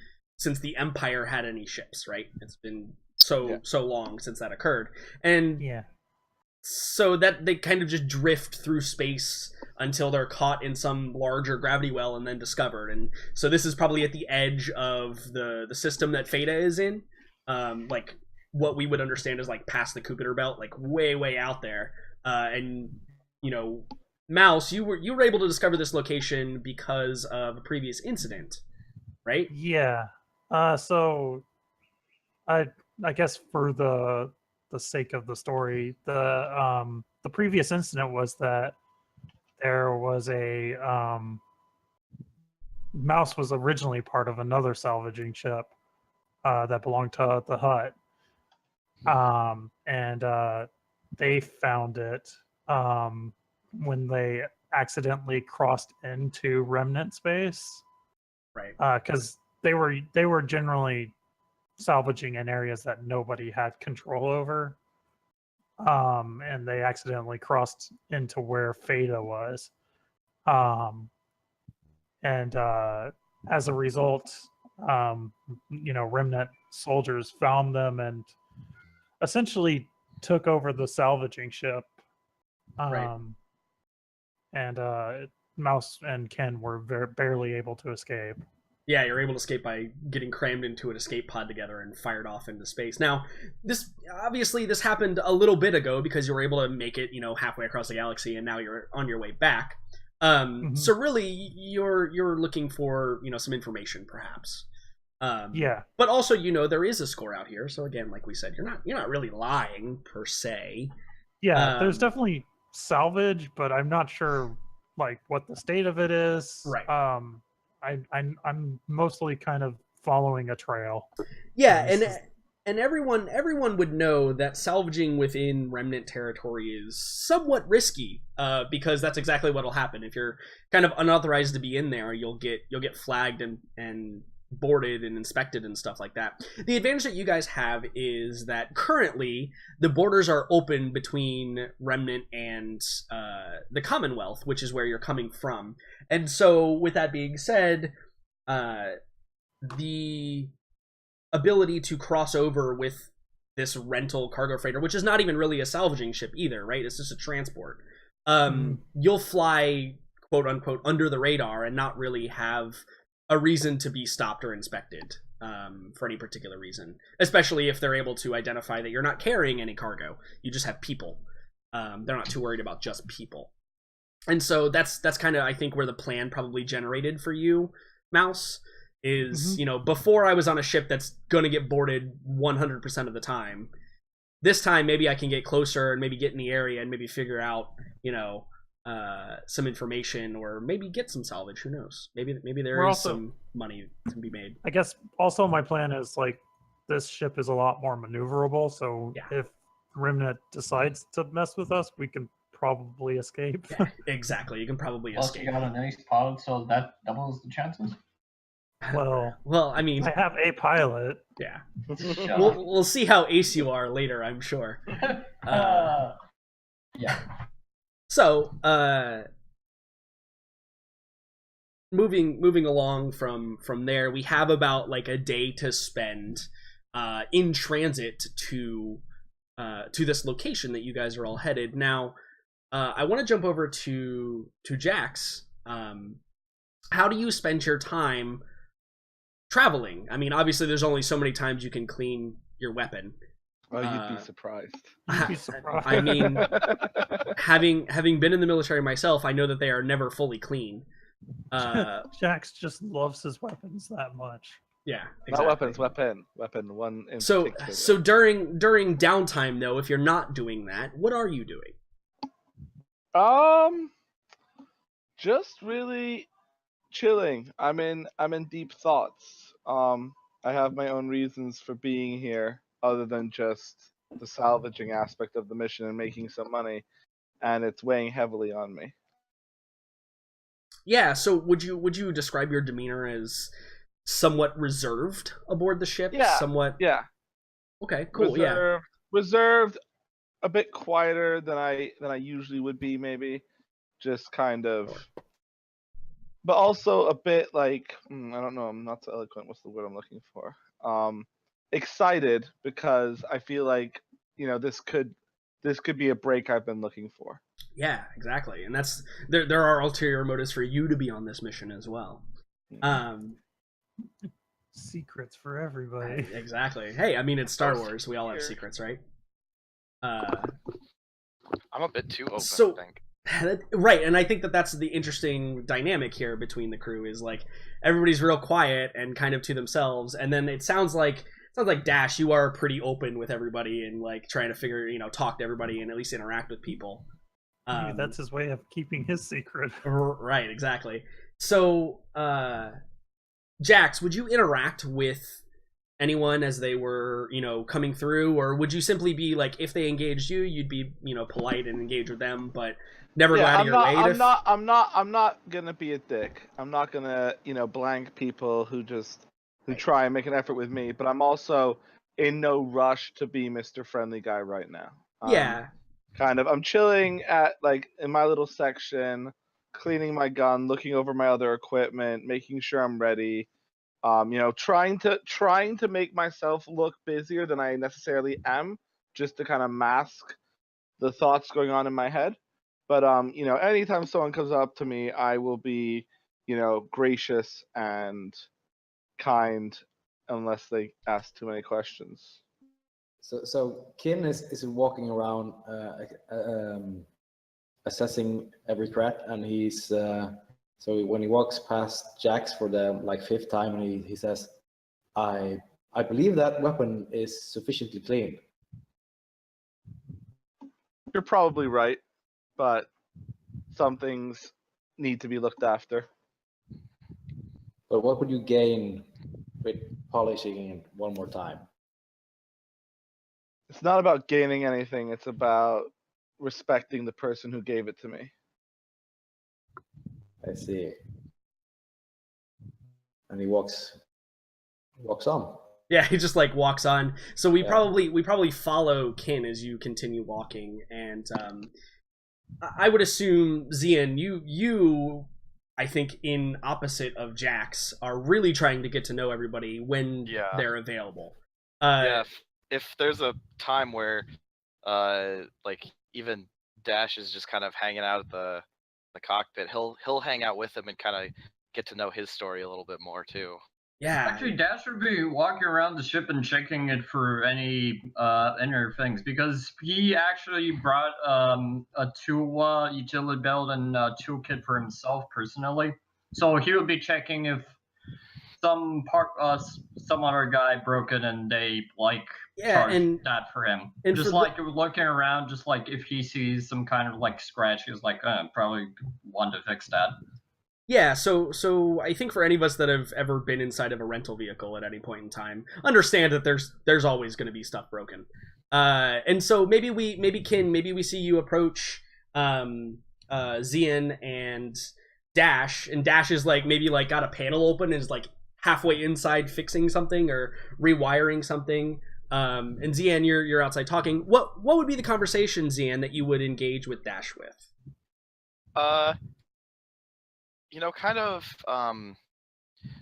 Empire had any ships, right? It's been so long since that occurred, and so that they kind of just drift through space until they're caught in some larger gravity well and then discovered. And so this is probably at the edge of the system that Theta is in, like what we would understand as like past the Kuiper belt, like way out there. And Mouse, you were able to discover this location because of a previous incident, right?
Yeah. So I guess for the sake of the story, the previous incident was that there was a Mouse was originally part of another salvaging ship that belonged to the Hut, and they found it when they accidentally crossed into remnant space,
right?
Because they were generally salvaging in areas that nobody had control over, and they accidentally crossed into where Theta was, and as a result, remnant soldiers found them and essentially took over the salvaging ship.
Right.
And Mouse and Ken were barely able to escape.
Yeah, you're able to escape by getting crammed into an escape pod together and fired off into space. Now, this happened a little bit ago because you were able to make it, halfway across the galaxy, and now you're on your way back. So really, you're looking for some information, perhaps.
Yeah.
But also, there is a score out here. So again, like we said, you're not really lying per se.
Yeah, there's definitely salvage, but I'm not sure like what the state of it is.
Right.
I'm mostly kind of following a trail.
Yeah,
This
and everyone would know that salvaging within remnant territory is somewhat risky, because that's exactly what'll happen if you're kind of unauthorized to be in there. You'll get flagged and boarded and inspected and stuff like that. The advantage that you guys have is that currently the borders are open between remnant and the Commonwealth, which is where you're coming from. And so, with that being said, the ability to cross over with this rental cargo freighter, which is not even really a salvaging ship either, right? It's just a transport. You'll fly, quote unquote, under the radar and not really have a reason to be stopped or inspected for any particular reason, especially if they're able to identify that you're not carrying any cargo. You just have people. They're not too worried about just people. And so that's kind of, I think, where the plan probably generated for you, Mouse, is, you know, before I was on a ship that's going to get boarded 100% of the time, this time maybe I can get closer and maybe get in the area and maybe figure out, you know, some information, or maybe get some salvage. Who knows? Maybe there is some money to be made.
I guess also my plan is, like, this ship is a lot more maneuverable, so if Remnant decides to mess with us, we can probably escape.
Yeah, exactly. You can probably
Plus,
escape.
you got a nice pilot, so that doubles the chances.
Well,
I mean,
I have a pilot.
Yeah.
Shut
We'll see how ace you are later, I'm sure.
Yeah.
So, moving along from there, we have about like a day to spend in transit to this location that you guys are all headed. Now, I want to jump over to Jax. How do you spend your time traveling? I mean, obviously, there's only so many times you can clean your weapon.
Oh, you'd be surprised.
You'd be surprised.
I mean, having been in the military myself, I know that they are never fully clean.
Jax just loves his weapons that much.
Yeah,
exactly. Not weapons, weapon one in
so
particular.
So during downtime, though, if you're not doing that, what are you doing?
Just really chilling. I'm in deep thoughts. I have my own reasons for being here, other than just the salvaging aspect of the mission and making some money, and it's weighing heavily on me.
Yeah. So would you describe your demeanor as somewhat reserved aboard the ship?
Yeah.
Somewhat.
Yeah.
Okay. Cool.
Reserved, a bit quieter than I usually would be, maybe. Just kind of. But also a bit like, I don't know, I'm not so eloquent. What's the word I'm looking for? Excited, because I feel like, you know, this could be a break I've been looking for.
Yeah, exactly. And that's there are ulterior motives for you to be on this mission as well.
Secrets for everybody.
Exactly. Hey, I mean, it's Star Wars. We all have secrets, right?
I'm a bit too open,
so,
I think.
Right, and I think that's the interesting dynamic here between the crew, is like everybody's real quiet and kind of to themselves, and then it sounds like Dash, you are pretty open with everybody and like trying to talk to everybody and at least interact with people.
Maybe that's his way of keeping his secret.
Right, exactly. So, Jax, would you interact with anyone as they were, coming through, or would you simply be like, if they engaged you, you'd be, polite and engage with them, but never go out of your way?
I'm not gonna be a dick. I'm not gonna, blank people who try and make an effort with me, but I'm also in no rush to be Mr. Friendly Guy right now.
Yeah.
Kind of. I'm chilling in my little section, cleaning my gun, looking over my other equipment, making sure I'm ready. Trying to make myself look busier than I necessarily am, just to kind of mask the thoughts going on in my head. But anytime someone comes up to me, I will be, gracious and kind, unless they ask too many questions.
So Kin is walking around assessing every threat, and he's so when he walks past Jax for the fifth time, and he says, I believe that weapon is sufficiently clean.
You're probably right, but some things need to be looked after.
But what would you gain with polishing it one more time?
It's not about gaining anything. It's about respecting the person who gave it to me.
I see. And he walks on.
Yeah, he just like walks on. So we
Yeah.
probably follow Kin as you continue walking, and I would assume Zian, you I think in opposite of Jax are really trying to get to know everybody when
Yeah.
they're available.
Yeah, if there's a time where like even Dash is just kind of hanging out at the cockpit, he'll hang out with him and kind of get to know his story a little bit more too.
Yeah.
Actually, Dash would be walking around the ship and checking it for any inner things, because he actually brought a tool utility belt and a toolkit for himself personally. So he would be checking if some other guy broke it and they like charged that for him. And just like looking around, just like if he sees some kind of like scratch, he's like, probably want to fix that.
Yeah, so I think for any of us that have ever been inside of a rental vehicle at any point in time, understand that there's always going to be stuff broken. And so maybe we see you approach Zian and Dash is like maybe like got a panel open and is like halfway inside fixing something or rewiring something. And Zian, you're outside talking. What would be the conversation, Zian, that you would engage with Dash with?
Kind of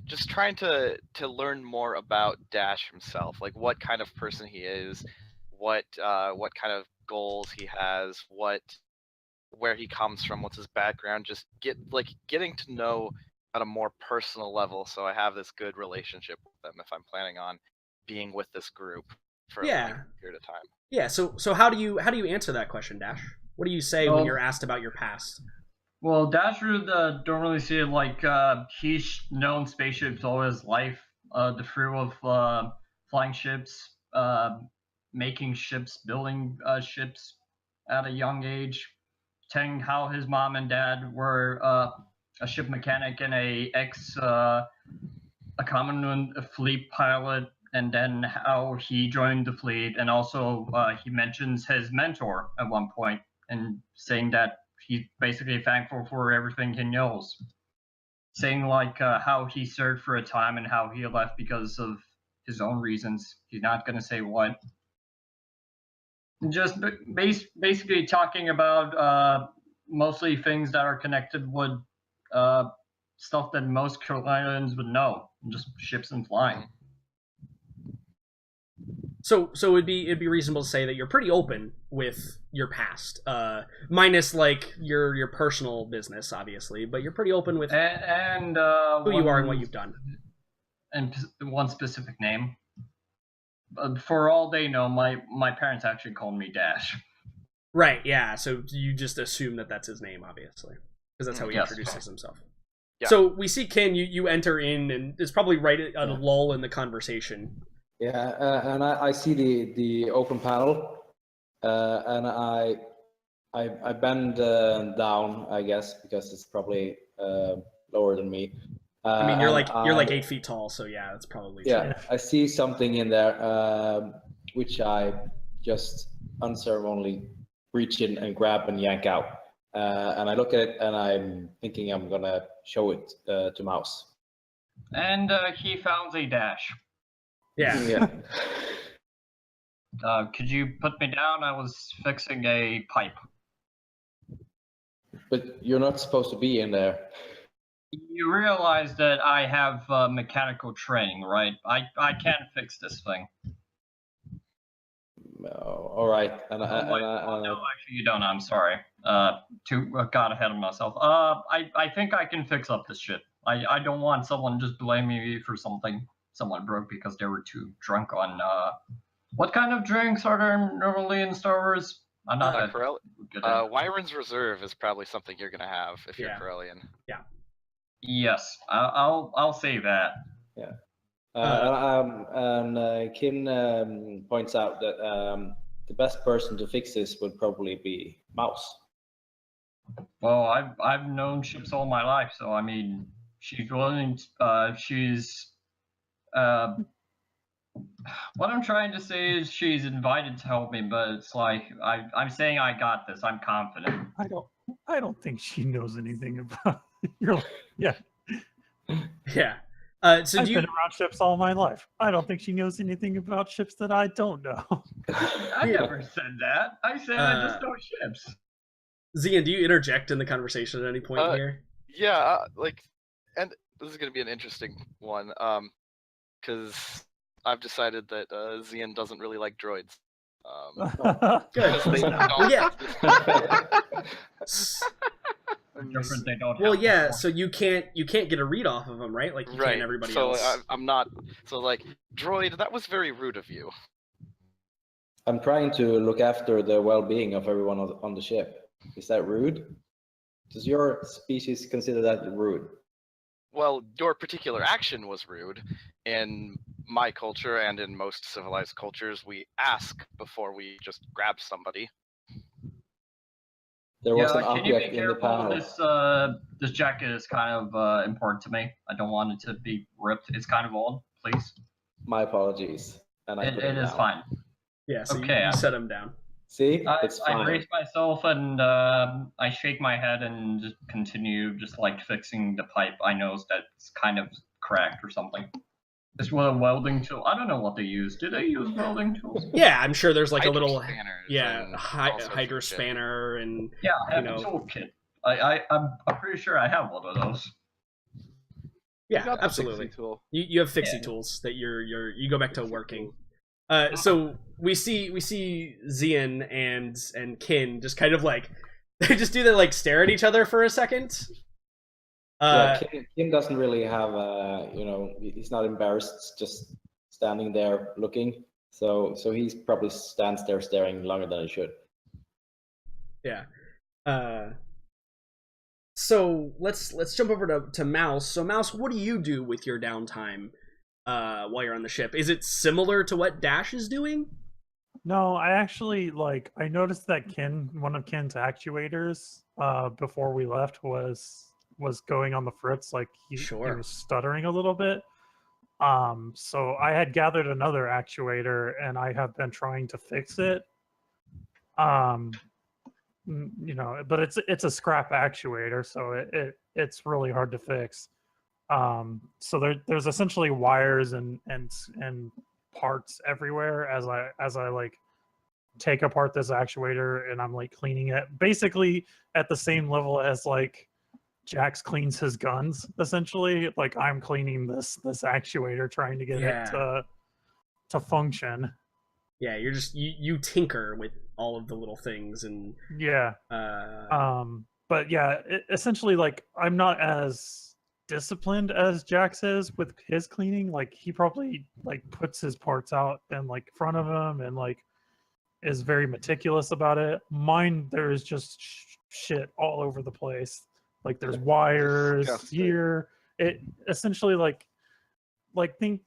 just trying to learn more about Dash himself, like what kind of person he is, what kind of goals he has, where he comes from, what's his background, just getting to know at a more personal level, so I have this good relationship with them if I'm planning on being with this group for a period of time. Yeah,
so how do you answer that question, Dash? What do you say when you're asked about your past?
Well, Dash don't really see it like he's known spaceships all his life. The thrill of flying ships, making ships, building ships at a young age, telling how his mom and dad were a ship mechanic and a common fleet pilot, and then how he joined the fleet, and also he mentions his mentor at one point and saying that he's basically thankful for everything he knows, saying like how he served for a time and how he left because of his own reasons. He's not going to say what. Just basically talking about mostly things that are connected with stuff that most Carolinians would know, just ships and flying.
So it'd be reasonable to say that you're pretty open with your past, minus like your personal business, obviously, but you're pretty open with
and
who you are and what you've done.
And one specific name. For all they know, my parents actually called me Dash.
Right. Yeah. So you just assume that that's his name, obviously, because that's how he introduces himself. Yeah. So we see Ken. You enter in, and it's probably right at a lull in the conversation.
Yeah, and I see the open panel, and I bend down, I guess, because it's probably lower than me.
I mean, you're like 8 feet tall, so yeah, that's probably true.
I see something in there, which I just unceremoniously reach in and grab and yank out, and I look at it, and I'm thinking I'm gonna show it to Mouse.
And he found a Dash.
Yeah.
Could you put me down? I was fixing a pipe.
But you're not supposed to be in there.
You realize that I have mechanical training, right? I can't fix this thing.
All right.
No, actually, you don't. I'm sorry. Got ahead of myself. I think I can fix up this shit. I don't want someone just blaming me for something someone broke because they were too drunk on what kind of drinks are there normally in Star Wars? I'm not that good at
Wyron's Reserve is probably something you're gonna have if you're Corellian.
Yeah.
Yes, I'll say that.
Yeah. And Kim points out that the best person to fix this would probably be Mouse.
Well, I've known ships all my life, so I mean, she's willing. She's what I'm trying to say is she's invited to help me, but it's like I'm saying I got this. I'm confident.
I don't think she knows anything about your. Yeah,
Yeah. So
I've
do
been
you?
around ships all my life. I don't think she knows anything about ships that I don't know.
I never said that. I said I just know ships.
Zian, do you interject in the conversation at any point here?
Yeah, like, and this is gonna be an interesting one, because I've decided that Zian doesn't really like droids.
Good.
Because they don't
Well, yeah.
Different. They don't.
Well,
have
yeah.
before.
So you can't get a read off of them, right? Like you
right.
can everybody
so
else.
I'm not. So like, droid, that was very rude of you.
I'm trying to look after the well-being of everyone on the ship. Is that rude? Does your species consider that rude?
Well, your particular action was rude. In my culture and in most civilized cultures, we ask before we just grab somebody.
There was an
can you be
object in the
careful?
panel.
This jacket is kind of important to me. I don't want it to be ripped. It's kind of old. Please.
My apologies. And I put
It is
down.
fine.
Yeah. So
Okay,
you set him down.
See,
I
it's fine.
brace myself and I shake my head and just continue just like fixing the pipe. I noticed that it's kind of cracked or something. This was a welding tool. I don't know what they use. Do they use welding tools?
Yeah, I'm sure there's like a little
Hydrospanners and all sorts of
hydro
shit.
spanner and
Yeah, I have
you
a
know.
toolkit. I'm pretty sure I have one of those.
You
Yeah,
got the
absolutely.
fixie tool.
You have fixie
Yeah.
tools that you go back to
Fixie
working.
tools.
So we see Zian and Kin just kind of like they just do that, like stare at each other for a second.
Yeah, Kim doesn't really have he's not embarrassed just standing there looking. So he's probably stands there staring longer than he should.
Yeah. So let's jump over to Mouse. So Mouse, what do you do with your downtime while you're on the ship? Is it similar to what Dash is doing?
No, I actually I noticed that one of Ken's actuators before we left was going on the fritz, like he was stuttering a little bit. So I had gathered another actuator and I have been trying to fix it. But it's a scrap actuator, so it's really hard to fix. So there's essentially wires and parts everywhere as I like take apart this actuator and I'm like cleaning it, basically at the same level as like Jax cleans his guns. Essentially, like I'm cleaning this actuator, trying to get it to function.
Yeah, you're just you tinker with all of the little things and
yeah. But yeah, essentially, like I'm not as disciplined as Jax is with his cleaning. Like he probably like puts his parts out in like front of him and like is very meticulous about it. Mine, there is just shit all over the place. Like there's wires here. It essentially like think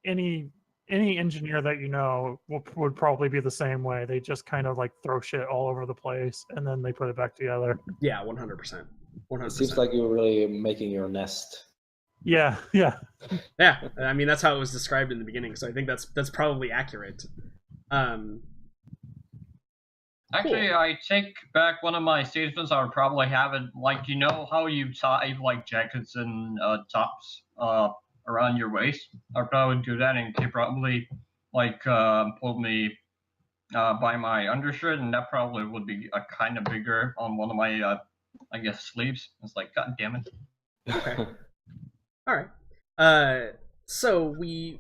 any engineer that you know would probably be the same way. They just kind of like throw shit all over the place and then they put it back together.
Yeah, 100%. 100%.
It seems like you're really making your nest.
Yeah.
I mean, that's how it was described in the beginning, so I think that's probably accurate.
Actually,
Cool.
I take back one of my statements. I would probably have it like, you know how you tie like jackets and tops around your waist? I'd probably do that, and they probably like pull me by my undershirt, and that probably would be a kind of bigger on one of my I guess sleeves. It's like, god damn it.
Okay. All right. So we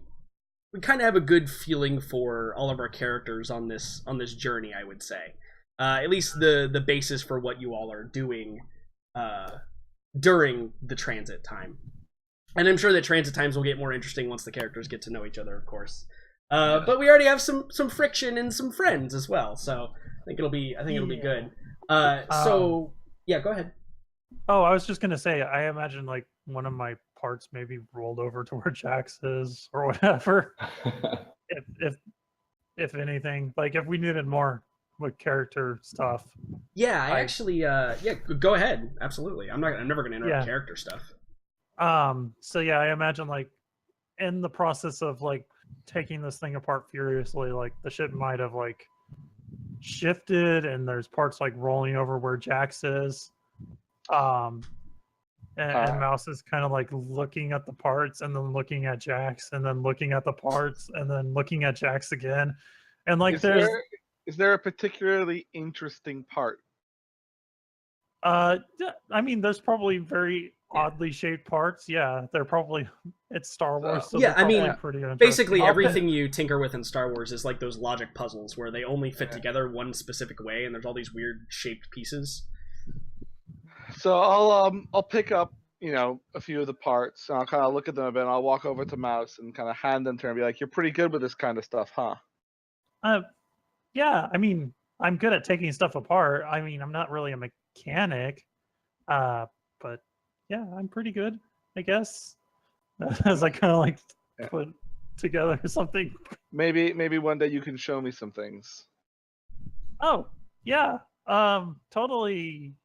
kind of have a good feeling for all of our characters on this journey, I would say. At least the basis for what you all are doing during the transit time. And I'm sure that transit times will get more interesting once the characters get to know each other, of course. But we already have some friction and some friends as well, so I think it'll be good. So yeah, go ahead.
Oh, I was just gonna say, I imagine like one of my parts maybe rolled over to where Jax is or whatever. if anything, like if we needed more with character stuff.
Yeah, I actually, go ahead. Absolutely. I'm never going to interrupt
Yeah.
character stuff.
So yeah, I imagine like in the process of like taking this thing apart furiously, like the ship might have like shifted, and there's parts like rolling over where Jax is. And Mouse is kind of like looking at the parts and then looking at Jax and then looking at the parts and then looking at Jax again. And like
is there a particularly interesting part?
I mean, there's probably very oddly shaped parts. Yeah, they're probably, it's Star Wars, so
yeah, I mean,
pretty interesting.
basically everything you tinker with in Star Wars is like those logic puzzles where they only fit together one specific way, and there's all these weird shaped pieces.
So I'll pick up, you know, a few of the parts, and I'll kind of look at them a bit, and I'll walk over to Mouse and kind of hand them to her and be like, "You're pretty good with this kind of stuff, huh?"
Yeah, I mean, I'm good at taking stuff apart. I mean, I'm not really a mechanic, but yeah, I'm pretty good, I guess. As I kind of like put together something.
Maybe one day you can show me some things.
Oh yeah, totally,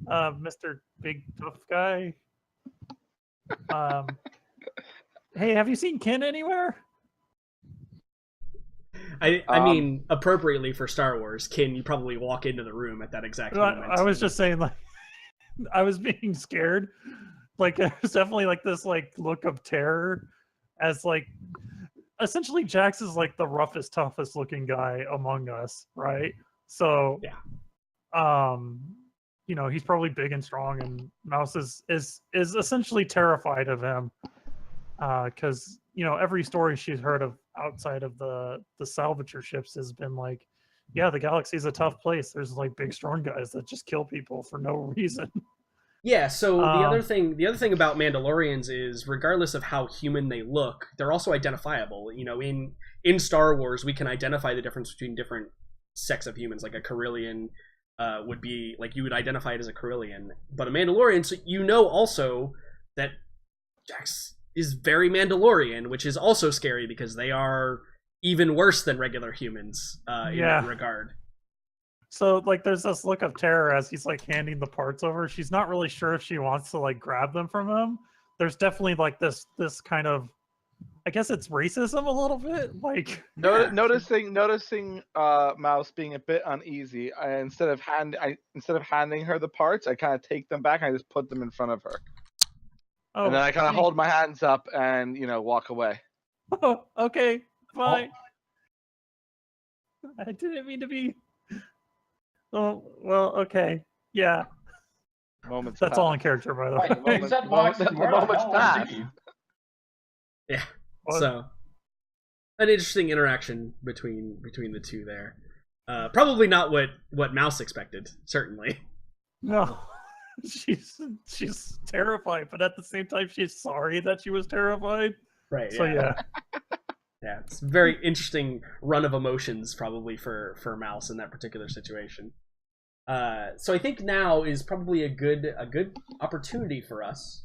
Mr. Big Tough Guy. Hey, have you seen Ken anywhere?
I mean, appropriately for Star Wars, Kin, you probably walk into the room at that exact moment.
I was just saying, like, I was being scared. Like, there's definitely like this like look of terror, as like, essentially Jax is like the roughest, toughest looking guy among us, right? So yeah, you know, he's probably big and strong, and Mouse is essentially terrified of him, because you know, every story she's heard of outside of the salvager ships has been like, yeah, the galaxy's a tough place. There's like big strong guys that just kill people for no reason.
Yeah, so the other thing about Mandalorians is, regardless of how human they look, they're also identifiable. You know, in Star Wars, we can identify the difference between different sects of humans. Like a Corellian would be, like, you would identify it as a Corellian, but a Mandalorian, so you know also that Jax is very Mandalorian, which is also scary because they are even worse than regular humans in that regard.
So like there's this look of terror as he's like handing the parts over. She's not really sure if she wants to like grab them from him. There's definitely like this kind of, I guess it's racism a little bit. Like
noticing Mouse being a bit uneasy, instead of handing her the parts, I kind of take them back and I just put them in front of her.
Oh,
and then I kind of hold my hands up and, you know, walk away.
Oh, okay, fine. I didn't mean to be. Oh, well, okay, yeah.
Moments.
That's all in character, by the way.
Moment's passed.
Yeah. So, an interesting interaction between the two there. Probably not what Mouse expected. Certainly.
No. She's terrified, but at the same time she's sorry that she was terrified.
Right.
So yeah.
Yeah, it's a very interesting run of emotions probably for Mouse in that particular situation. So I think now is probably a good opportunity for us